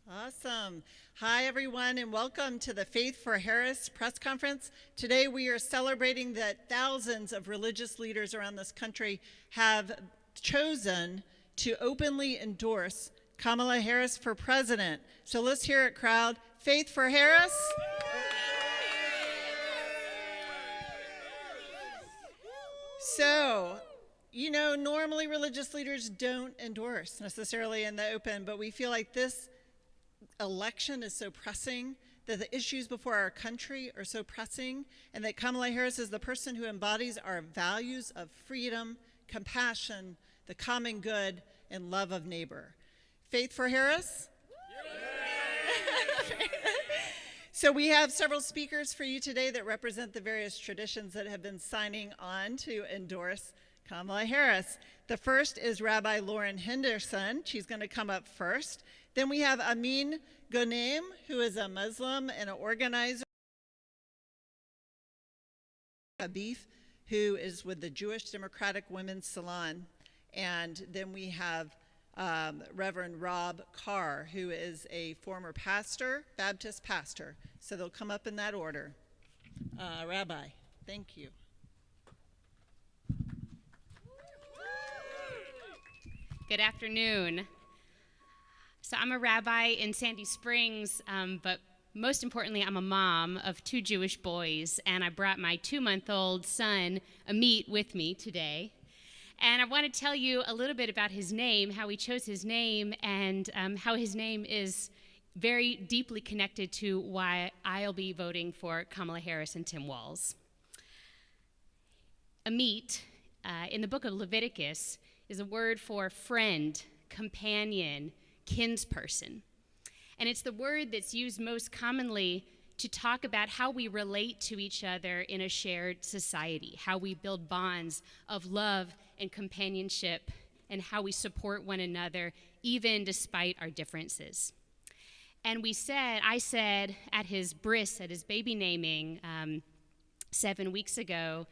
Awesome. Hi, everyone, and welcome to the Faith for Harris press conference. Today, we are celebrating that thousands of religious leaders around this country have chosen to openly endorse Kamala Harris for president. So let's hear it, crowd. Faith for Harris. So, normally religious leaders don't endorse necessarily in the open, but we feel like this election is so pressing, that the issues before our country are so pressing, and that Kamala Harris is the person who embodies our values of freedom, compassion, the common good, and love of neighbor. Faith for Harris? So we have several speakers for you today that represent the various traditions that have been signing on to endorse Kamala Harris. The first is Rabbi Lauren Henderson. She's going to come up first. Then we have Amin Ghanem, who is a Muslim and an organizer. Habib, who is with the Jewish Democratic Women's Salon. And then we have Reverend Rob Carr, who is a former pastor, Baptist pastor. So they'll come up in that order. Rabbi, thank you. Good afternoon. So I'm a rabbi in Sandy Springs, but most importantly, I'm a mom of 2 Jewish boys, and I brought my 2-month-old son, Amit, with me today. And I want to tell you a little bit about his name, how he chose his name, and how his name is very deeply connected to why I'll be voting for Kamala Harris and Tim Walz. Amit, in the book of Leviticus, is a word for friend, companion, kinsperson. And it's the word that's used most commonly to talk about how we relate to each other in a shared society, how we build bonds of love and companionship, and how we support one another, even despite our differences. And I said at his bris, at his baby naming 7 weeks ago,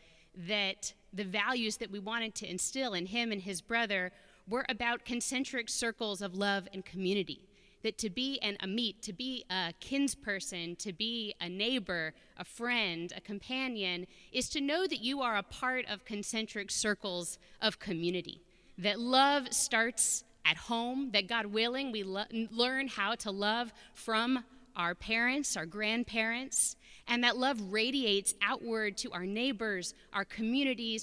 that the values that we wanted to instill in him and his brother were about concentric circles of love and community. That to be an Amit, to be a kinsperson, to be a neighbor, a friend, a companion, is to know that you are a part of concentric circles of community. That love starts at home, that God willing, we learn how to love from our parents, our grandparents, and that love radiates outward to our neighbors, our communities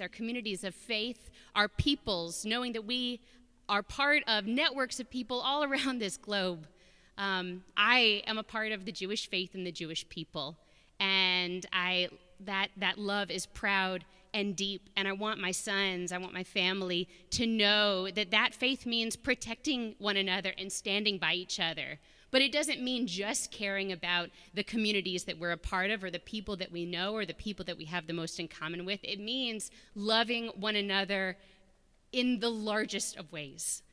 of faith, our peoples, knowing that we are part of networks of people all around this globe. I am a part of the Jewish faith and the Jewish people, and that love is proud and deep, and I want my sons, I want my family to know that faith means protecting one another and standing by each other. But it doesn't mean just caring about the communities that we're a part of or the people that we know or the people that we have the most in common with. It means loving one another in the largest of ways,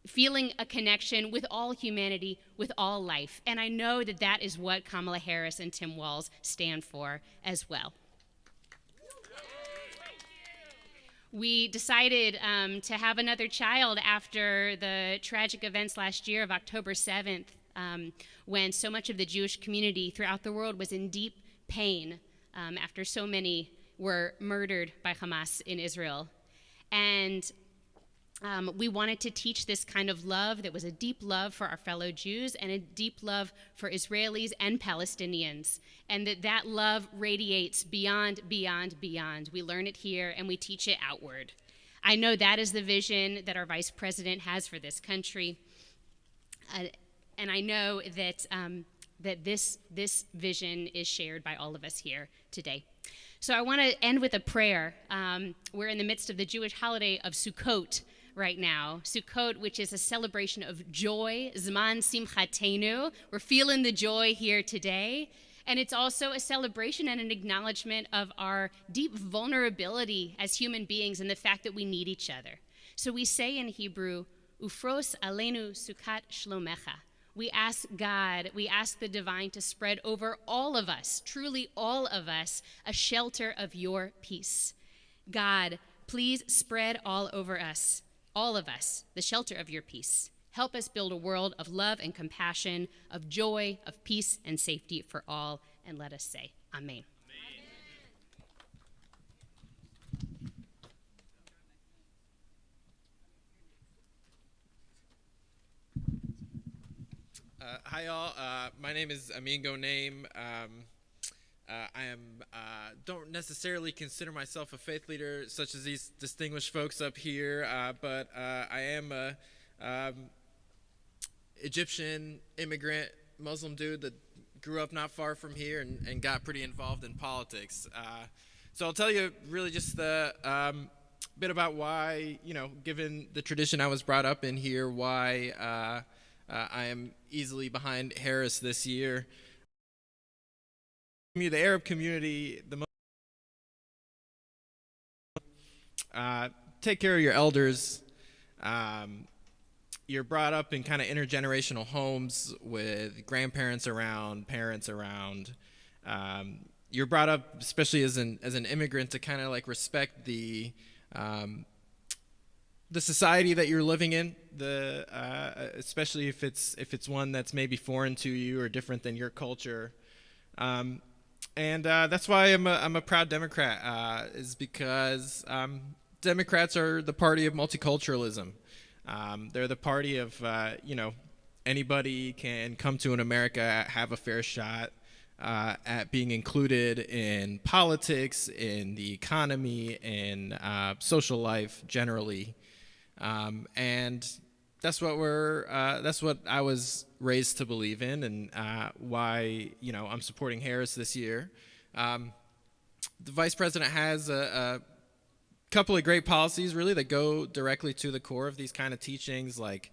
feeling a connection with all humanity, with all life. And I know that is what Kamala Harris and Tim Walz stand for as well. We decided to have another child after the tragic events last year of October 7th, when so much of the Jewish community throughout the world was in deep pain after so many were murdered by Hamas in Israel. And we wanted to teach this kind of love that was a deep love for our fellow Jews and a deep love for Israelis and Palestinians, and that love radiates beyond. We learn it here and we teach it outward. I know that is the vision that our vice president has for this country. And I know that this vision is shared by all of us here today. So I want to end with a prayer. We're in the midst of the Jewish holiday of Sukkot right now. Sukkot, which is a celebration of joy, Zman Simchatenu. We're feeling the joy here today. And it's also a celebration and an acknowledgement of our deep vulnerability as human beings and the fact that we need each other. So we say in Hebrew, Ufros Aleinu Sukkot Shlomecha. We ask God, we ask the divine to spread over all of us, truly all of us, a shelter of your peace. God, please spread all over us, all of us, the shelter of your peace. Help us build a world of love and compassion, of joy, of peace and safety for all. And let us say, Amen. Hi, all. My name is Amin Ghonaim. Don't necessarily consider myself a faith leader such as these distinguished folks up here, but I am a Egyptian immigrant Muslim dude that grew up not far from here and got pretty involved in politics. So I'll tell you really just the bit about why, given the tradition I was brought up in here, why I am easily behind Harris this year. The Arab community, take care of your elders. You're brought up in kind of intergenerational homes with grandparents around, parents around. You're brought up, especially as an immigrant, to kind of like respect the society that you're living in, especially if it's one that's maybe foreign to you or different than your culture. And that's why I'm a proud Democrat, is because Democrats are the party of multiculturalism. They're the party of, anybody can come to an America, have a fair shot at being included in politics, in the economy, in social life generally. And that's what I was raised to believe in, and why I'm supporting Harris this year. The vice president has a couple of great policies really that go directly to the core of these kind of teachings, like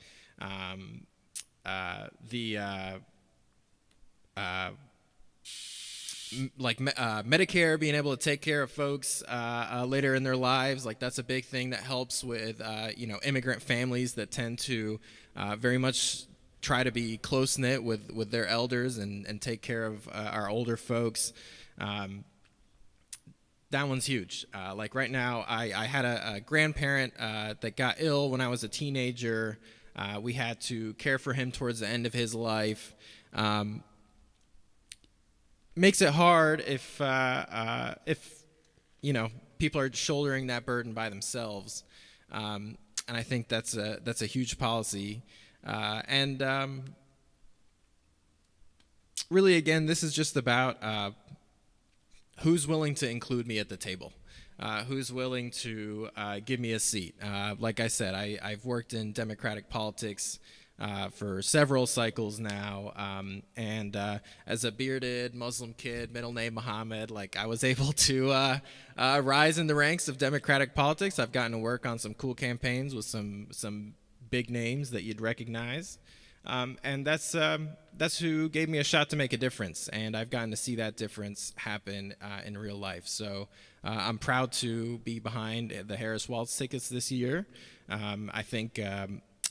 Medicare, being able to take care of folks later in their lives. Like, that's a big thing that helps with immigrant families that tend to very much try to be close-knit with their elders and take care of our older folks. That one's huge. Like right now, I had a grandparent that got ill when I was a teenager. We had to care for him towards the end of his life. Makes it hard if people are shouldering that burden by themselves, and I think that's a huge policy. And really, again, this is just about who's willing to include me at the table, who's willing to give me a seat. Like I said, I've worked in Democratic politics for several cycles now, and as a bearded Muslim kid, middle name Muhammad, like I was able to rise in the ranks of Democratic politics. I've gotten to work on some cool campaigns with some big names that you'd recognize, and that's who gave me a shot to make a difference, and I've gotten to see that difference happen in real life. So I'm proud to be behind the Harris Waltz tickets this year. I think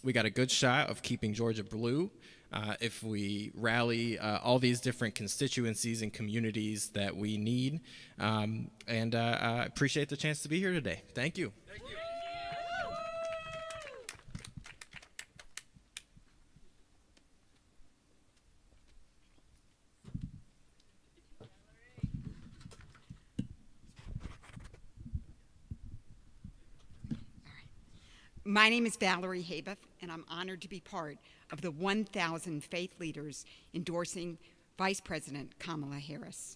we got a good shot of keeping Georgia blue if we rally all these different constituencies and communities that we need. And I appreciate the chance to be here today. Thank you. Thank you. My name is Valerie Habeth, and I'm honored to be part of the 1,000 faith leaders endorsing Vice President Kamala Harris.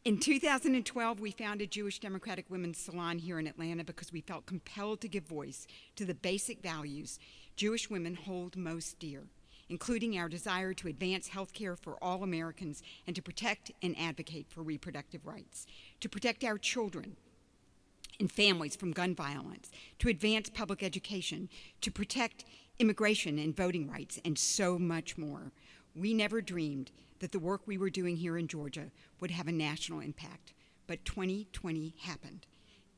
In 2012, we founded Jewish Democratic Women's Salon here in Atlanta because we felt compelled to give voice to the basic values Jewish women hold most dear, including our desire to advance health care for all Americans and to protect and advocate for reproductive rights, to protect our children and families from gun violence, to advance public education, to protect immigration and voting rights, and so much more. We never dreamed that the work we were doing here in Georgia would have a national impact, but 2020 happened.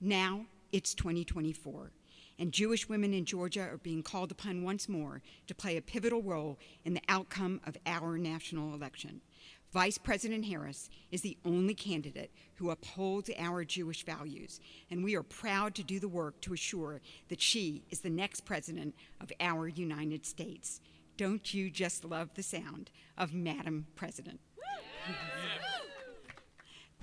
Now it's 2024, and Jewish women in Georgia are being called upon once more to play a pivotal role in the outcome of our national election. Vice President Harris is the only candidate who upholds our Jewish values, and we are proud to do the work to assure that she is the next president of our United States. Don't you just love the sound of Madam President?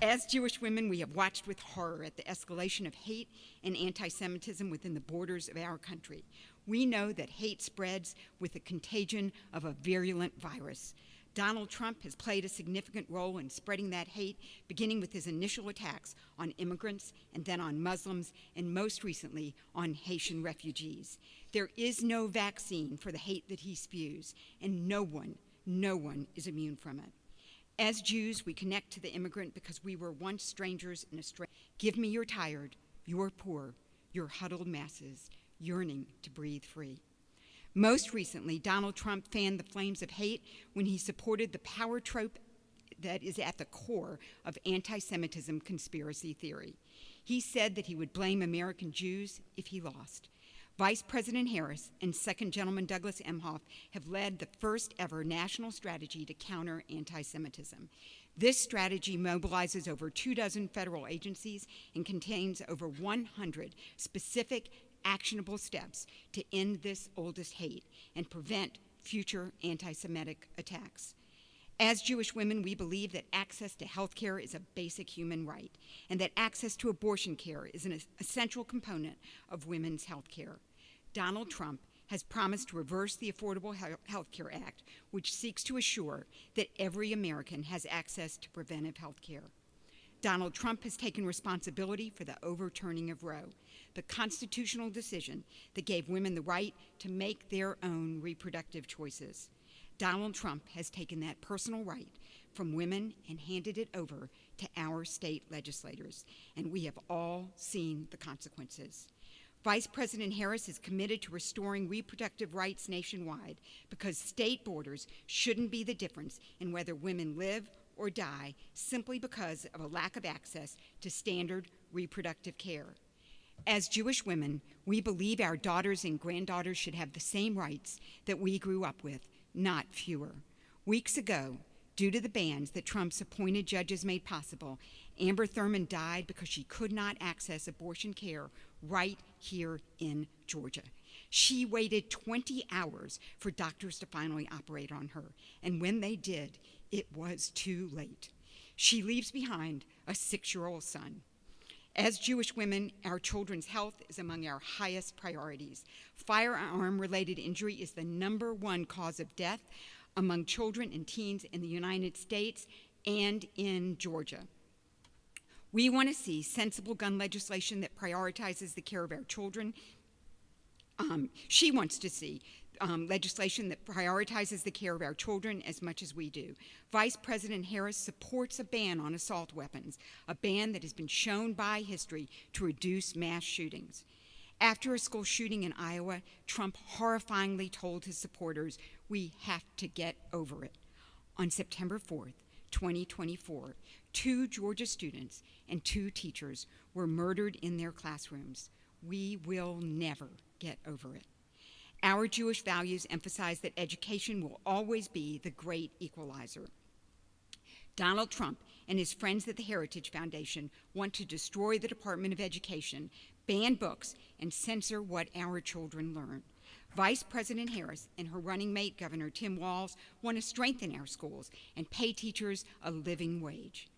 As Jewish women, we have watched with horror at the escalation of hate and anti-Semitism within the borders of our country. We know that hate spreads with the contagion of a virulent virus. Donald Trump has played a significant role in spreading that hate, beginning with his initial attacks on immigrants and then on Muslims, and most recently on Haitian refugees. There is no vaccine for the hate that he spews, and no one is immune from it. As Jews, we connect to the immigrant because we were once strangers in a strange. Give me your tired, your poor, your huddled masses yearning to breathe free. Most recently, Donald Trump fanned the flames of hate when he supported the power trope that is at the core of anti-Semitism conspiracy theory. He said that he would blame American Jews if he lost. Vice President Harris and Second Gentleman Douglas Emhoff have led the first ever national strategy to counter anti-Semitism. This strategy mobilizes over 24 federal agencies and contains over 100 specific actionable steps to end this oldest hate and prevent future anti-Semitic attacks. As Jewish women, we believe that access to health care is a basic human right and that access to abortion care is an essential component of women's health care. Donald Trump has promised to reverse the Affordable Health Care Act, which seeks to assure that every American has access to preventive health care. Donald Trump has taken responsibility for the overturning of Roe, the constitutional decision that gave women the right to make their own reproductive choices. Donald Trump has taken that personal right from women and handed it over to our state legislators, and we have all seen the consequences. Vice President Harris is committed to restoring reproductive rights nationwide because state borders shouldn't be the difference in whether women live or die simply because of a lack of access to standard reproductive care. As Jewish women, we believe our daughters and granddaughters should have the same rights that we grew up with, not fewer. Weeks ago, due to the bans that Trump's appointed judges made possible, Amber Thurman died because she could not access abortion care right here in Georgia. She waited 20 hours for doctors to finally operate on her, and when they did, it was too late. She leaves behind a 6-year-old son. As Jewish women, our children's health is among our highest priorities. Firearm-related injury is the #1 cause of death among children and teens in the United States and in Georgia. We want to see sensible gun legislation that prioritizes the care of our children. She wants to see legislation that prioritizes the care of our children as much as we do. Vice President Harris supports a ban on assault weapons, a ban that has been shown by history to reduce mass shootings. After a school shooting in Iowa, Trump horrifyingly told his supporters, "We have to get over it." On September 4th, 2024, 2 Georgia students and 2 teachers were murdered in their classrooms. We will never get over it. Our Jewish values emphasize that education will always be the great equalizer. Donald Trump and his friends at the Heritage Foundation want to destroy the Department of Education, ban books, and censor what our children learn. Vice President Harris and her running mate, Governor Tim Walz, want to strengthen our schools and pay teachers a living wage.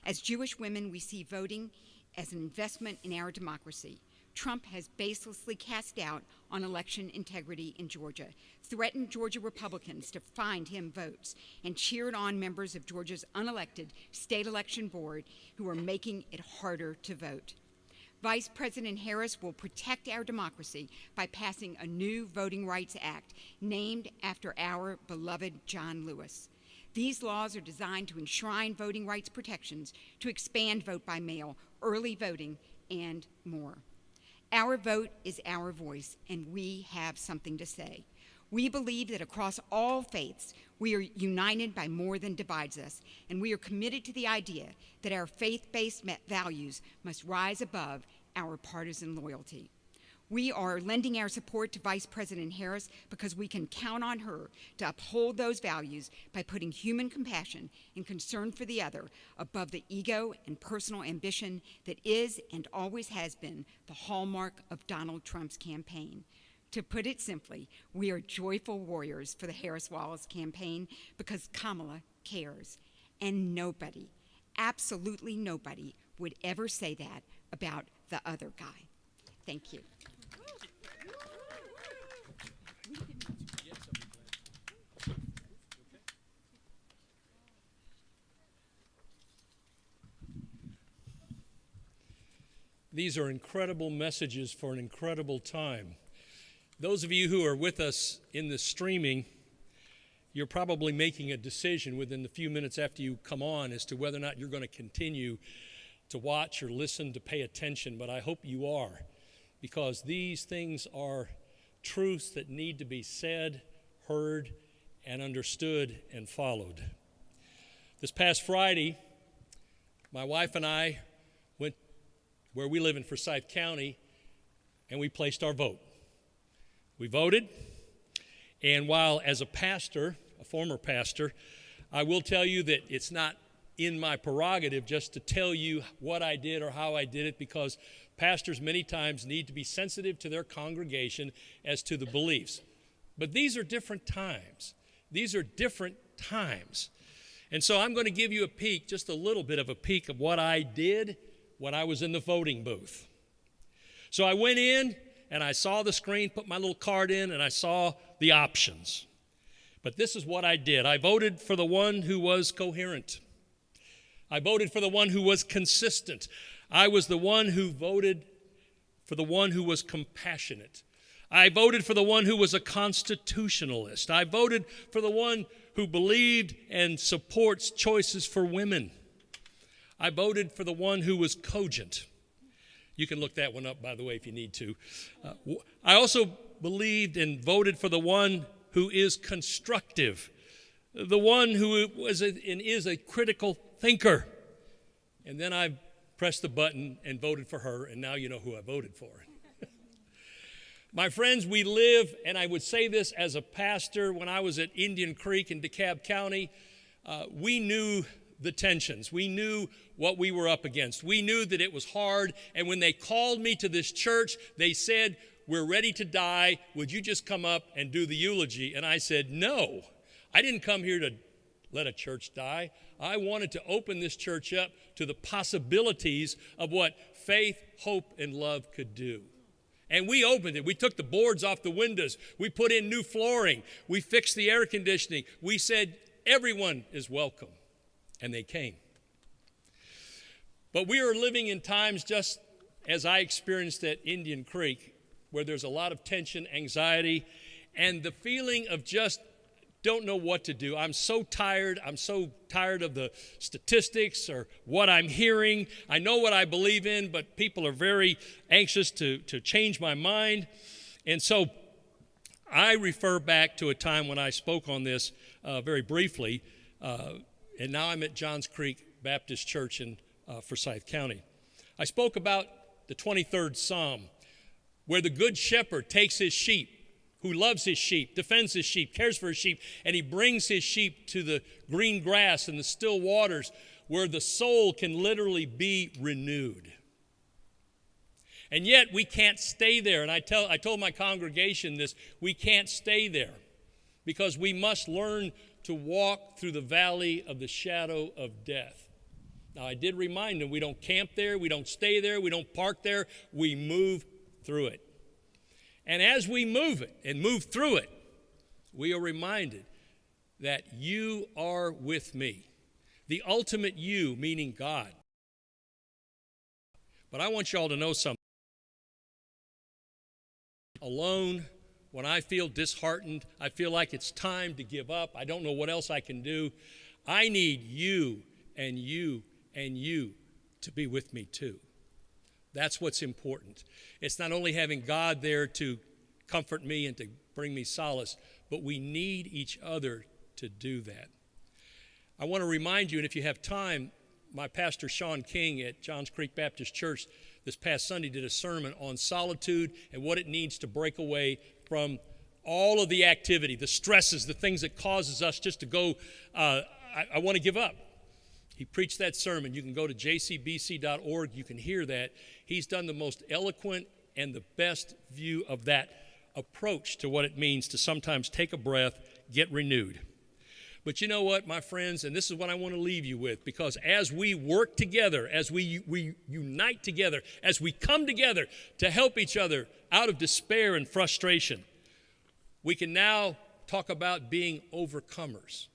As Jewish women, we see voting as an investment in our democracy. Trump has baselessly cast doubt on election integrity in Georgia, threatened Georgia Republicans to find him votes, and cheered on members of Georgia's unelected state election board who are making it harder to vote. Vice President Harris will protect our democracy by passing a new Voting Rights Act named after our beloved John Lewis. These laws are designed to enshrine voting rights protections, to expand vote by mail, early voting, and more. Our vote is our voice, and we have something to say. We believe that across all faiths, we are united by more than divides us, and we are committed to the idea that our faith-based values must rise above our partisan loyalty. We are lending our support to Vice President Harris because we can count on her to uphold those values by putting human compassion and concern for the other above the ego and personal ambition that is and always has been the hallmark of Donald Trump's campaign. To put it simply, we are joyful warriors for the Harris-Wallace campaign because Kamala cares. And nobody, absolutely nobody, would ever say that about the other guy. Thank you. These are incredible messages for an incredible time. Those of you who are with us in the streaming, you're probably making a decision within the few minutes after you come on as to whether or not you're going to continue to watch or listen, to pay attention, but I hope you are, because these things are truths that need to be said, heard, and understood and followed. This past Friday, my wife and I went where we live in Forsyth County, and we placed our vote. We voted, and while as a pastor, a former pastor, I will tell you that it's not in my prerogative just to tell you what I did or how I did it, because pastors many times need to be sensitive to their congregation as to the beliefs. But these are different times. These are different times. And so I'm going to give you a peek, just a little bit of a peek of what I did when I was in the voting booth. So I went in and I saw the screen, put my little card in, and I saw the options. But this is what I did. I voted for the one who was coherent. I voted for the one who was consistent. I was the one who voted for the one who was compassionate. I voted for the one who was a constitutionalist. I voted for the one who believed and supports choices for women. I voted for the one who was cogent. You can look that one up, by the way, if you need to. I also believed and voted for the one who is constructive, the one who was and is a critical thinker. And then I pressed the button and voted for her, and now you know who I voted for. My friends, we live, and I would say this as a pastor, when I was at Indian Creek in DeKalb County, we knew the tensions. We knew what we were up against. We knew that it was hard, and when they called me to this church, they said, "We're ready to die. Would you just come up and do the eulogy?" And I said, "No, I didn't come here to let a church die. I wanted to open this church up to the possibilities of what faith, hope, and love could do." And we opened it. We took the boards off the windows. We put in new flooring. We fixed the air conditioning. We said, everyone is welcome. And they came. But we are living in times just as I experienced at Indian Creek, where there's a lot of tension, anxiety, and the feeling of just don't know what to do. I'm so tired. I'm so tired of the statistics or what I'm hearing. I know what I believe in, but people are very anxious to change my mind. And so I refer back to a time when I spoke on this very briefly, and now I'm at Johns Creek Baptist Church in Forsyth County. I spoke about the 23rd Psalm, where the Good Shepherd takes his sheep, who loves his sheep, defends his sheep, cares for his sheep, and he brings his sheep to the green grass and the still waters where the soul can literally be renewed. And yet we can't stay there. And I told my congregation this, we can't stay there because we must learn to walk through the valley of the shadow of death. Now, I did remind them we don't camp there, we don't stay there, we don't park there, we move through it. And as we move it and move through it, we are reminded that you are with me. The ultimate you, meaning God. But I want you all to know something. Alone, when I feel disheartened, I feel like it's time to give up, I don't know what else I can do, I need you and you and you to be with me too. That's what's important. It's not only having God there to comfort me and to bring me solace, but we need each other to do that. I want to remind you, and if you have time, my pastor Sean King at Johns Creek Baptist Church this past Sunday did a sermon on solitude and what it needs to break away from all of the activity, the stresses, the things that causes us just to go, I want to give up. He preached that sermon. You can go to jcbc.org. You can hear that. He's done the most eloquent and the best view of that approach to what it means to sometimes take a breath, get renewed. But you know what, my friends, and this is what I want to leave you with, because as we work together, as we unite together, as we come together to help each other out of despair and frustration, we can now talk about being overcomers.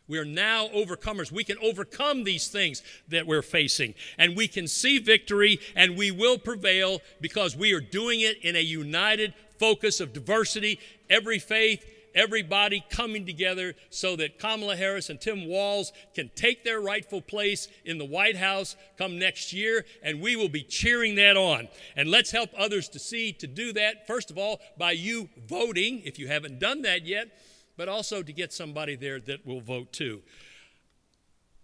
We are now overcomers. We can overcome these things that we're facing, and we can see victory, and we will prevail because we are doing it in a united focus of diversity, every faith, everybody coming together so that Kamala Harris and Tim Walz can take their rightful place in the White House come next year, and we will be cheering that on. And let's help others to do that, first of all, by you voting, if you haven't done that yet, but also to get somebody there that will vote too.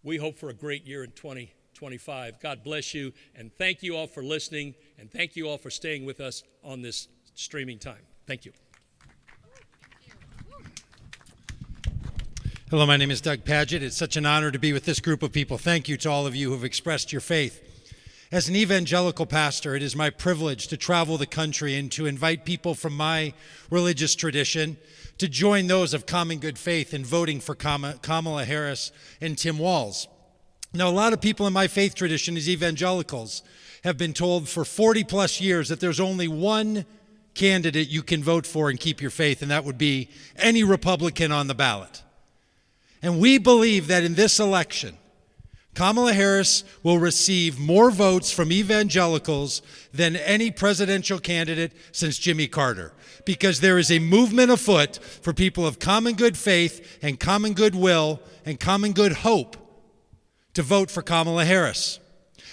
We hope for a great year in 2025. God bless you, and thank you all for listening, and thank you all for staying with us on this streaming time. Thank you. Hello, my name is Doug Padgett. It's such an honor to be with this group of people. Thank you to all of you who have expressed your faith. As an evangelical pastor, it is my privilege to travel the country and to invite people from my religious tradition to join those of common good faith in voting for Kamala Harris and Tim Walz. Now, a lot of people in my faith tradition as evangelicals have been told for 40 plus years that there's only one candidate you can vote for and keep your faith, and that would be any Republican on the ballot. And we believe that in this election, Kamala Harris will receive more votes from evangelicals than any presidential candidate since Jimmy Carter, because there is a movement afoot for people of common good faith and common goodwill and common good hope to vote for Kamala Harris.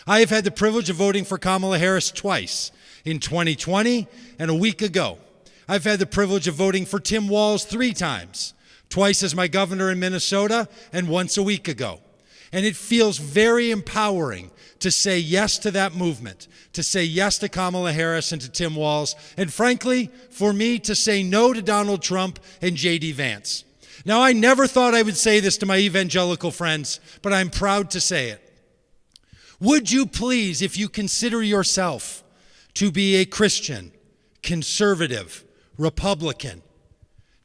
I have had the privilege of voting for Kamala Harris twice, in 2020 and a week ago. I've had the privilege of voting for Tim Walz 3 times, twice as my governor in Minnesota and once a week ago. And it feels very empowering to say yes to that movement, to say yes to Kamala Harris and to Tim Walz, and frankly, for me to say no to Donald Trump and J.D. Vance. Now, I never thought I would say this to my evangelical friends, but I'm proud to say it. Would you please, if you consider yourself to be a Christian, conservative, Republican,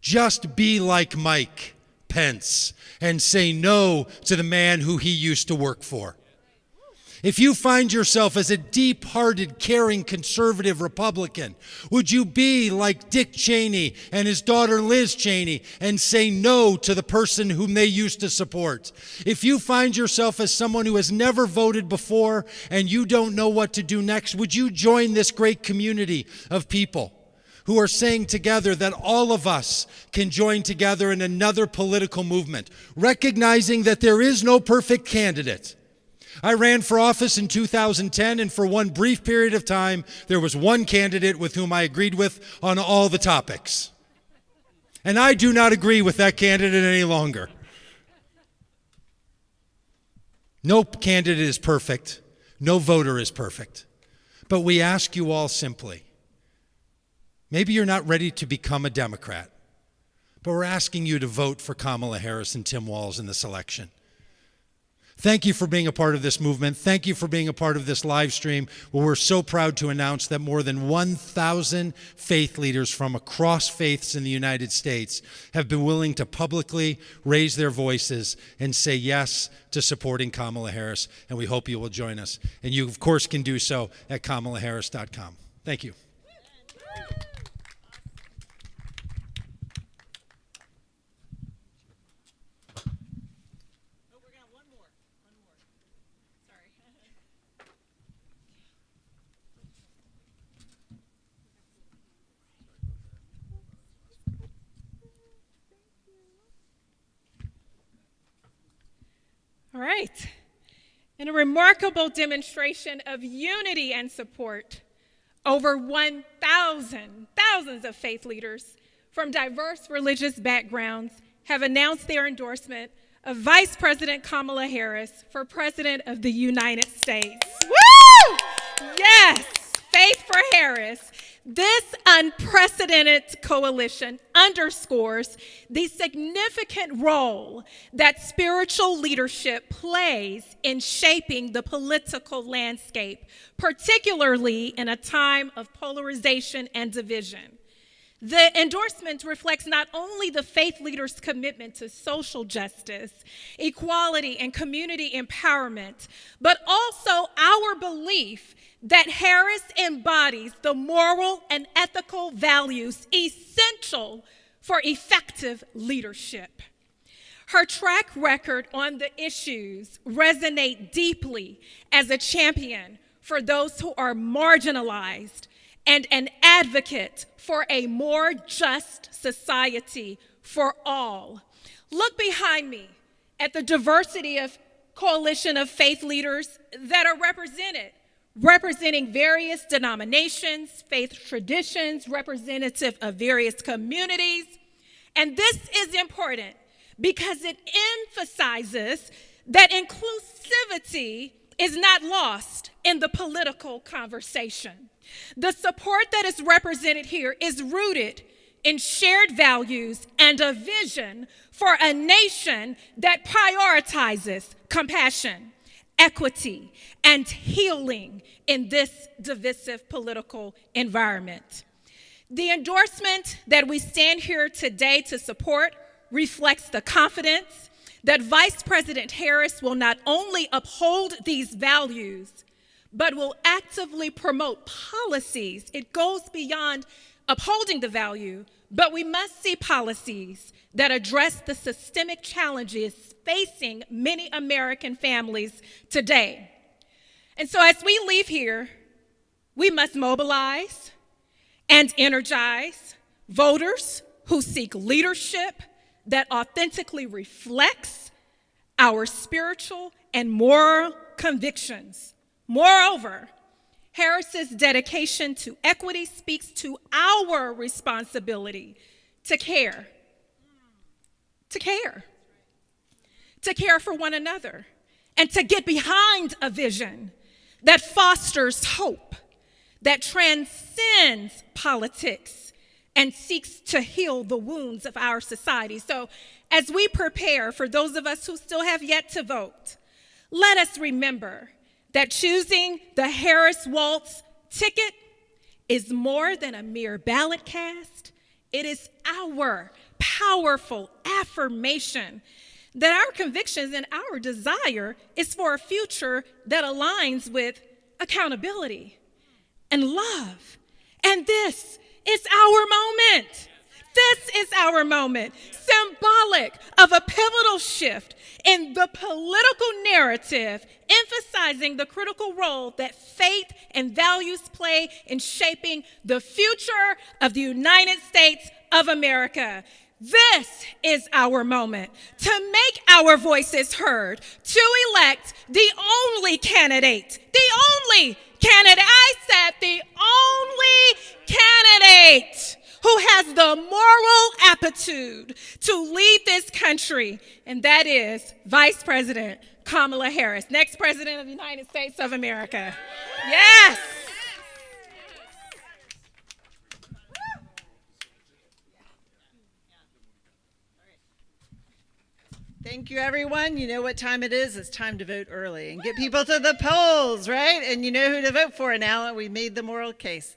just be like Mike Pence and say no to the man who he used to work for? If you find yourself as a deep-hearted, caring, conservative Republican, would you be like Dick Cheney and his daughter Liz Cheney and say no to the person whom they used to support? If you find yourself as someone who has never voted before and you don't know what to do next, would you join this great community of people who are saying together that all of us can join together in another political movement, recognizing that there is no perfect candidate? I ran for office in 2010, and for one brief period of time, there was one candidate with whom I agreed with on all the topics. And I do not agree with that candidate any longer. No candidate is perfect. No voter is perfect. But we ask you all simply, maybe you're not ready to become a Democrat, but we're asking you to vote for Kamala Harris and Tim Walz in this election. Thank you for being a part of this movement. Thank you for being a part of this live stream, where we're so proud to announce that more than 1,000 faith leaders from across faiths in the United States have been willing to publicly raise their voices and say yes to supporting Kamala Harris, and we hope you will join us. And you, of course, can do so at KamalaHarris.com. Thank you. All right. In a remarkable demonstration of unity and support, over thousands of faith leaders from diverse religious backgrounds have announced their endorsement of Vice President Kamala Harris for President of the United States. Woo! Yes! Harris, this unprecedented coalition underscores the significant role that spiritual leadership plays in shaping the political landscape, particularly in a time of polarization and division. The endorsement reflects not only the faith leaders' commitment to social justice, equality, and community empowerment, but also our belief that Harris embodies the moral and ethical values essential for effective leadership. Her track record on the issues resonate deeply as a champion for those who are marginalized and an advocate for a more just society for all. Look behind me at the diversity of coalition of faith leaders that are representing various denominations, faith traditions, representative of various communities. And this is important because it emphasizes that inclusivity is not lost in the political conversation. The support that is represented here is rooted in shared values and a vision for a nation that prioritizes compassion, equity, and healing in this divisive political environment. The endorsement that we stand here today to support reflects the confidence that Vice President Harris will not only uphold these values, but will actively promote policies. It goes beyond upholding the value, but we must see policies that address the systemic challenges facing many American families today. And so as we leave here, we must mobilize and energize voters who seek leadership that authentically reflects our spiritual and moral convictions. Moreover, Harris's dedication to equity speaks to our responsibility to care for one another, and to get behind a vision that fosters hope, that transcends politics, and seeks to heal the wounds of our society. So as we prepare for those of us who still have yet to vote, let us remember that choosing the Harris-Waltz ticket is more than a mere ballot cast. It is our powerful affirmation that our convictions and our desire is for a future that aligns with accountability and love. And this is our moment. This is our moment, symbolic of a pivotal shift in the political narrative, emphasizing the critical role that faith and values play in shaping the future of the United States of America. This is our moment to make our voices heard, to elect the only candidate, I said the only candidate who has the moral aptitude to lead this country, and that is Vice President Kamala Harris, next President of the United States of America. Yes! Thank you, everyone. You know what time it is. It's time to vote early and get people to the polls, right? And you know who to vote for now, and we made the moral case.